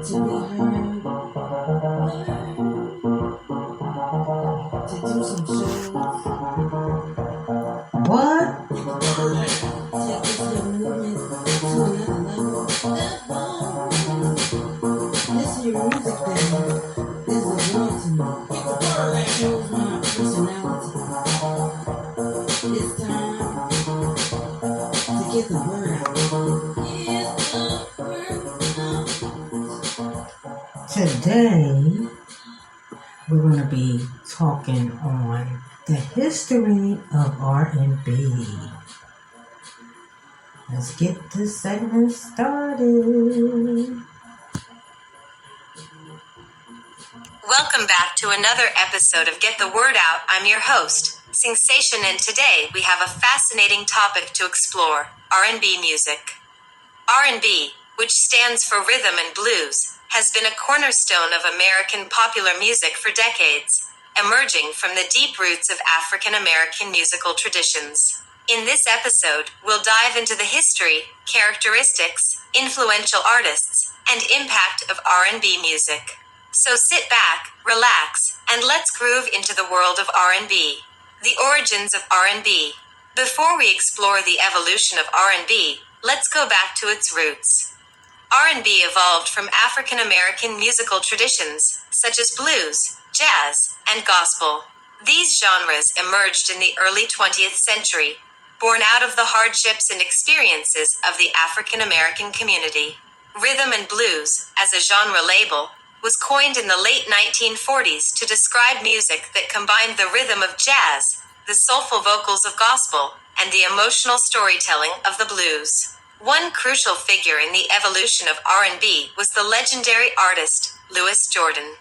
to be heard, to do some shows. What? Take this little movement to another level. Listen to your music, baby. This is a joy to me. It shows my personality. It's time to get the word out. Today, we're going to be talking on the history of R&B. Let's get this segment started. Welcome back to another episode of Get the Word Out. I'm your host, Singsation, and today we have a fascinating topic to explore, R&B music. R&B, which stands for rhythm and blues, has been a cornerstone of American popular music for decades, emerging from the deep roots of African American musical traditions. In this episode, we'll dive into the history, characteristics, influential artists, and impact of R&B music. So sit back, relax, and let's groove into the world of R&B. The origins of R&B. Before we explore the evolution of R&B, let's go back to its roots. R&B evolved from African American musical traditions, such as blues, jazz, and gospel. These genres emerged in the early 20th century, born out of the hardships and experiences of the African American community. Rhythm and blues, as a genre label, was coined in the late 1940s to describe music that combined the rhythm of jazz, the soulful vocals of gospel, and the emotional storytelling of the blues. One crucial figure in the evolution of R&B was the legendary artist, Louis Jordan.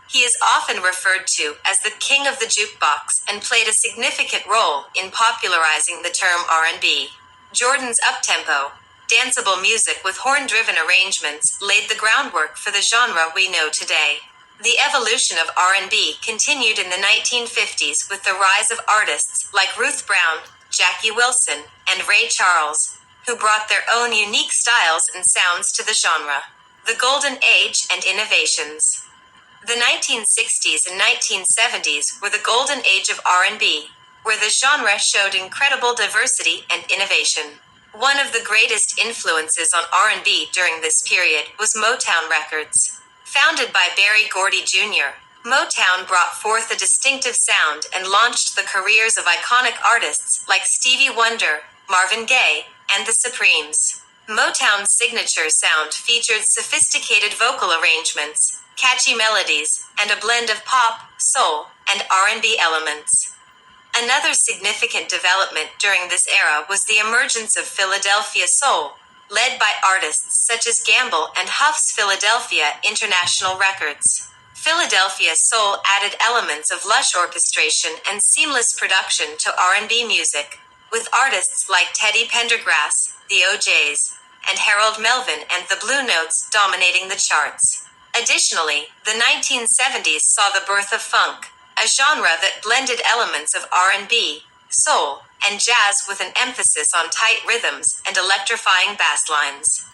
He is often referred to as the king of the jukebox and played a significant role in popularizing the term R&B. Jordan's up-tempo, danceable music with horn-driven arrangements laid the groundwork for the genre we know today. The evolution of R&B continued in the 1950s with the rise of artists like Ruth Brown, Jackie Wilson, and Ray Charles, who brought their own unique styles and sounds to the genre. The Golden Age and Innovations. The 1960s and 1970s were the golden age of R&B, where the genre showed incredible diversity and innovation. One of the greatest influences on R&B during this period was Motown Records. Founded by Berry Gordy Jr., Motown brought forth a distinctive sound and launched the careers of iconic artists like Stevie Wonder, Marvin Gaye, and the Supremes. Motown's signature sound featured sophisticated vocal arrangements, catchy melodies, and a blend of pop, soul, and R&B elements. Another significant development during this era was the emergence of Philadelphia soul, led by artists such as Gamble and Huff's Philadelphia International Records. Philadelphia soul added elements of lush orchestration and seamless production to R&B music, with artists like Teddy Pendergrass, the O'Jays, and Harold Melvin and the Blue Notes dominating the charts. Additionally, the 1970s saw the birth of funk, a genre that blended elements of R&B, soul, and jazz with an emphasis on tight rhythms and electrifying bass lines.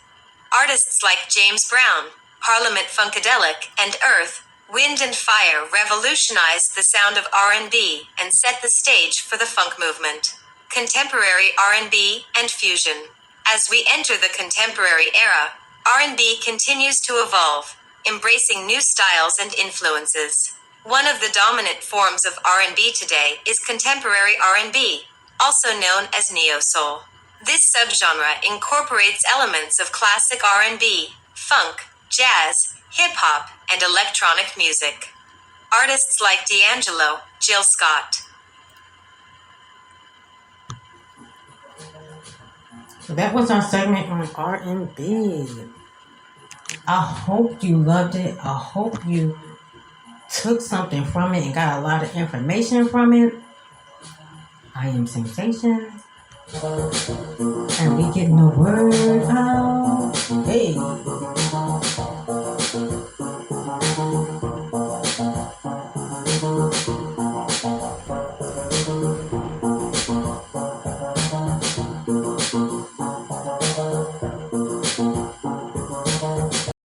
Artists like James Brown, Parliament Funkadelic, and Earth, Wind and Fire revolutionized the sound of R&B and set the stage for the funk movement. Contemporary R&B and fusion. As we enter the contemporary era, R&B continues to evolve, embracing new styles and influences. One of the dominant forms of R&B today is contemporary R&B, also known as neo-soul. This subgenre incorporates elements of classic R&B, funk, jazz, hip-hop, and electronic music. Artists like D'Angelo, Jill Scott. So that was our segment on R&B. I hope you loved it. I hope you took something from it and got a lot of information from it. I am Singsation, and we getting the word out. Hey.